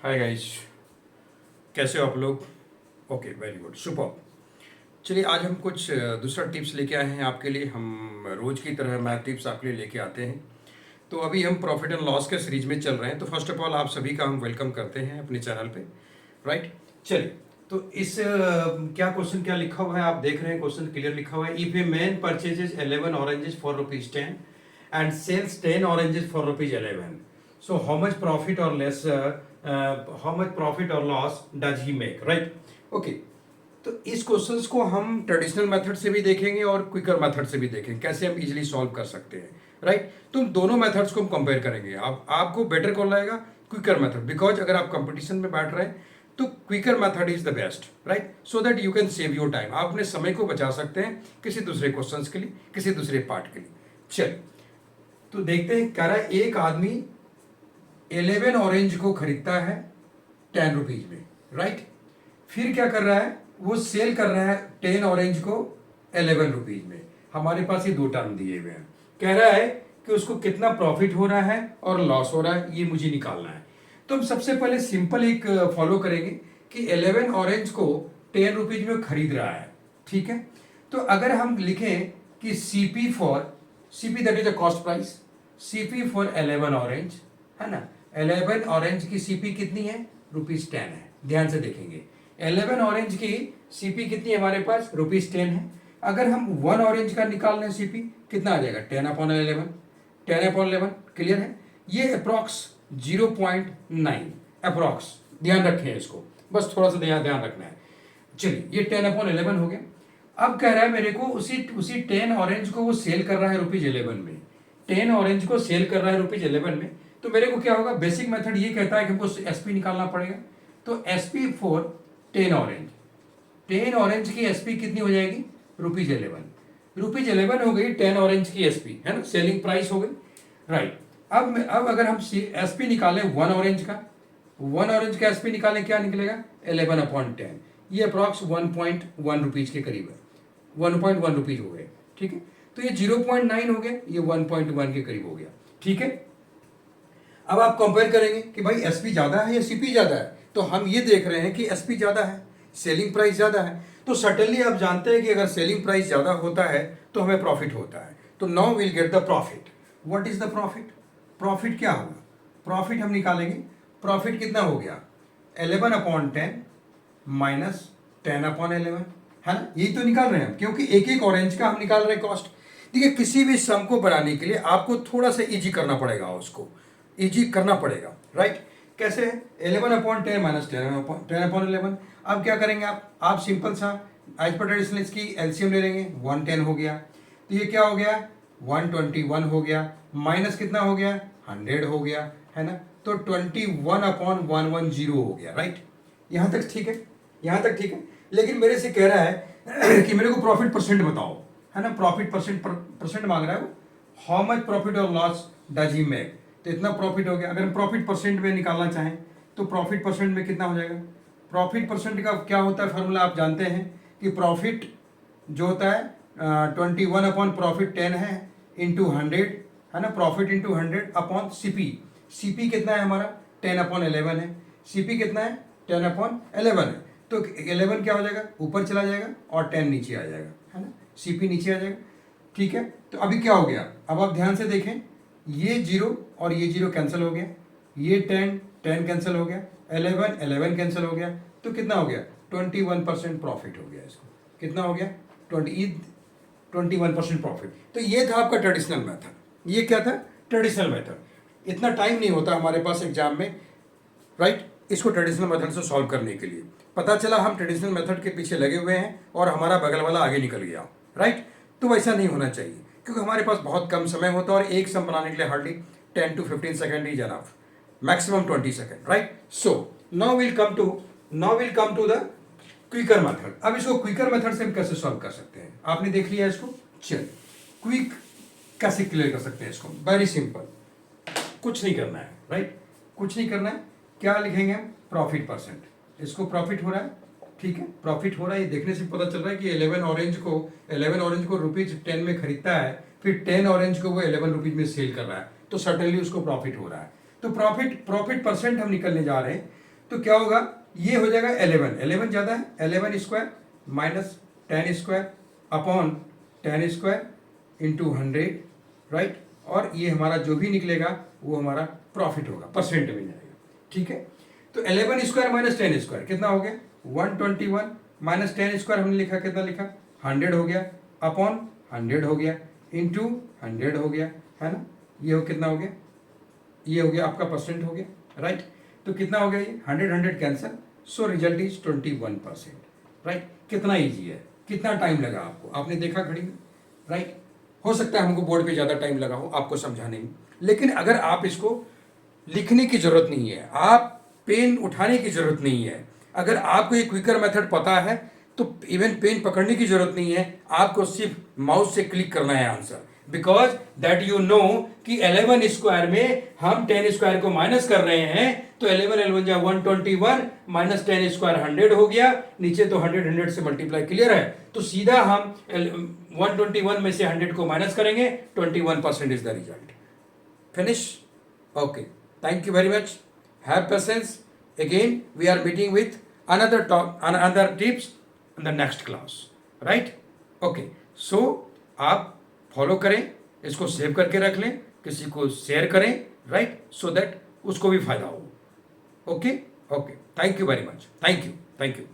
Hi guys, कैसे हो आप लोग? Okay, very good, super. चलिए आज हम कुछ दूसरा टिप्स लेके आए हैं आपके लिए। हम रोज की तरह मैथ टिप्स आपके लिए लेके आते हैं। तो अभी हम प्रॉफिट एंड लॉस के सीरीज में चल रहे हैं। तो फर्स्ट ऑफ ऑल आप सभी का हम वेलकम करते हैं अपने चैनल पे, राइट। चलिए, तो इस क्या क्वेश्चन क्या लिखा हुआ है आप देख रहे हैं। क्वेश्चन क्लियर लिखा हुआ है। If a man purchases 11 oranges for ₹10 and sells 10 oranges for ₹11, so how much profit or less, how much profit or loss does he make, right? Okay, तो इस क्वेश्चंस को हम ट्रेडिशनल मेथड से भी देखेंगे और क्विकर मेथड से भी देखेंगे, कैसे हम इजीली सॉल्व कर सकते हैं, राइट। तो दोनों मेथड्स को हम कंपेयर करेंगे। आपको बेटर कौन लगेगा? क्विकर मेथड, बिकॉज अगर आप कंपटीशन में बैठ रहे हैं तो quicker method is the best, right, so that you can save your time. आप अपने समय को बचा सकते हैं किसी दूसरे क्वेश्चंस के लिए, किसी दूसरे पार्ट के लिए। चलिए, तो देखते हैं। कह रहा है एक आदमी 11 ऑरेंज को खरीदता है 10 रुपीज में, राइट। फिर क्या कर रहा है? वो सेल कर रहा है 10 ऑरेंज को 11 रुपीज में। हमारे पास ये दो टर्म दिए हुए हैं। कह रहा है कि उसको कितना प्रॉफिट हो रहा है और लॉस हो रहा है, ये मुझे निकालना है। तो हम सबसे पहले सिंपल एक फॉलो करेंगे कि 11 ऑरेंज को 10 रुपीज में खरीद रहा है, ठीक है। तो अगर हम लिखें कि CP for CP, that is the cost price, CP for 11 orange, है ना। 11 ऑरेंज की सीपी कितनी है? ₹10 है। ध्यान से देखेंगे, 11 ऑरेंज की सीपी कितनी है हमारे पास? ₹10 है। अगर हम 1 ऑरेंज का निकाल लें सीपी, कितना आ जाएगा? 10/11, 10/11, क्लियर है। ये अप्रॉक्स 0.9 अप्रॉक्स, ध्यान रखें इसको, बस थोड़ा सा ध्यान रखना है। चलिए, ये 10/11 हो गया। अब कह रहा है मेरे को उसी 10 ऑरेंज को वो सेल कर रहा है ₹11 में। 10 ऑरेंज को सेल कर रहा है ₹11 में। तो मेरे को क्या होगा? बेसिक मेथड ये कहता है कि हमको एसपी निकालना पड़ेगा। तो एसपी फॉर 10 ऑरेंज, 10 ऑरेंज की एसपी कितनी हो जाएगी? ₹11। ₹11 हो गई 10 ऑरेंज की एसपी, है ना, सेलिंग प्राइस हो गई, राइट। अब अगर हम एसपी निकालें 1 ऑरेंज का, 1 ऑरेंज का एसपी निकालें, क्या निकलेगा? 11/10। ये अप्रॉक्स 1.1 रुपीज के करीब है, 1.1 रुपीज हो गए, ठीक है। तो ये 0.9 हो गया, ये 1.1 के करीब हो गया, ठीक है। अब आप कंपेयर करेंगे कि भाई एसपी ज्यादा है या सीपी ज्यादा है। तो हम ये देख रहे हैं कि एसपी ज्यादा है, सेलिंग प्राइस ज्यादा है। तो सटनली आप जानते हैं कि अगर सेलिंग प्राइस ज्यादा होता है तो हमें प्रॉफिट होता है। तो now will get the profit. What is the profit? Profit क्या होगा? प्रॉफिट हम निकालेंगे। प्रॉफिट कितना हो गया? 11/10 माइनस 10/11, है ना। यही तो निकाल रहे हैं हम, क्योंकि एक एक ऑरेंज का हम निकाल रहे हैं कॉस्ट। देखिए, किसी भी सम को बनाने के लिए आपको थोड़ा सा इजी करना पड़ेगा, उसको इजी करना पड़ेगा, राइट। कैसे? 11/10 माइनस 10/11। अब क्या करेंगे आप सिंपल सा एज पर ट्रेडिशनल इसकी एलसीएम ले लेंगे। 110 हो गया, तो ये क्या हो गया? 121 हो गया, माइनस कितना हो गया? 100 हो गया, है ना। तो 21/110 हो गया, राइट। यहां तक ठीक है, यहां तक ठीक है। लेकिन मेरे से कह रहा है कि मेरे को प्रॉफिट परसेंट बताओ, है ना। प्रॉफिट परसेंट मांग रहा है वो। हाउ मच प्रॉफिट और लॉस डज ही मेक। तो इतना प्रॉफिट हो गया। अगर हम प्रॉफिट परसेंट में निकालना चाहें तो प्रॉफिट परसेंट में कितना हो जाएगा? प्रॉफिट परसेंट का क्या होता है फॉर्मूला? आप जानते हैं कि प्रॉफिट जो होता है 21/प्रॉफिट 10 है इंटू 100, है ना। Profit into 100 upon CP. CP कितना है हमारा? 10/11 है। सीपी कितना है? 10/11 है। तो 11 क्या हो जाएगा? ऊपर चला जाएगा और 10 नीचे आ जाएगा, है ना। सीपी नीचे आ जाएगा, ठीक है। तो अभी क्या हो गया? अब आप ध्यान से देखें, ये 0 और ये 0 कैंसिल हो गया, ये 10 कैंसिल हो गया, 11 कैंसिल हो गया। तो कितना हो गया? 21% प्रॉफिट हो गया। इसको कितना हो गया? 21% प्रॉफिट। तो ये था आपका ट्रेडिशनल मेथड। ये क्या था? Traditional method. इतना टाइम नहीं होता हमारे पास एग्जाम में, राइट, इसको ट्रेडिशनल मेथड से सॉल्व करने के लिए। पता चला हम ट्रेडिशनल मेथड के पीछे लगे हुए हैं और हमारा बगल वाला आगे निकल गया, राइट। तो वैसा नहीं होना चाहिए, क्योंकि हमारे पास बहुत कम समय होता है और एक सम बनाने के लिए hardly 10 to 15 second is enough, maximum 20 second, right. So now will come to the quicker method. अब इसको क्विकर मेथड से हम कैसे सॉल्व कर सकते हैं? आपने देख लिया इसको। चलिए, क्विक कैसे क्लियर कर सकते हैं इसको? वेरी सिंपल, कुछ नहीं करना है, राइट, कुछ नहीं करना है। क्या लिखेंगे हम? Profit percent. इसको प्रॉफिट हो रहा है, ठीक है, प्रॉफिट हो रहा है। ये देखने से पता चल रहा है कि 11 ऑरेंज को ₹10 में खरीदता है, फिर 10 ऑरेंज को वो 11 रुपीज में सेल कर रहा है, तो सर्टेनली उसको प्रॉफिट हो रहा है। तो प्रॉफिट परसेंट हम निकलने जा रहे हैं। तो क्या होगा, ये हो जाएगा 11, 11 ज़्यादा है, 11 square minus 10 square upon 10 square into 100, right. और ये हमारा जो भी निकलेगा वो हमारा प्रॉफिट होगा, परसेंट में जाएगा, ठीक है। तो 11 स्क्वायर माइनस 10 स्क्वायर कितना हो गया, 121 माइनस 10 स्क्वायर हमने लिखा, कितना लिखा, 100 हो गया, अपॉन 100 हो गया, इंटू 100 हो गया, है ना। ये हो कितना हो गया, ये हो गया आपका परसेंट हो गया, राइट। तो कितना हो गया ये, 100 cancel, so result is 21%, right. कितना ईजी है, कितना टाइम लगा आपको, आपने देखा घड़ी में, राइट। हो सकता है हमको बोर्ड पे ज़्यादा टाइम लगा हो आपको समझाने में, लेकिन अगर आप इसको लिखने की ज़रूरत नहीं है, आप पेन उठाने की ज़रूरत नहीं है, अगर आपको एक क्विकर मेथड पता है तो इवन पेन पकड़ने की ज़रूरत नहीं है, आपको सिर्फ माउस से क्लिक करना है answer, because that you know कि 11 स्क्वायर में हम 10 स्क्वायर को माइनस कर रहे हैं, तो 11 11 जा 121 माइनस 10 स्क्वायर 100 हो गया, नीचे तो 100 100 से मल्टीप्लाई क्लियर है, तो सीधा हम 121 में से 100 को माइनस करेंगे, 21% is the result. Finish, okay, thank you very much, have patience, again we are meeting with another tips in the next class, right? Okay, so आप फॉलो करें, इसको सेव करके रख लें, किसी को शेयर करें, राइट, सो दैट उसको भी फायदा हो। Okay okay, thank you very much, thank you.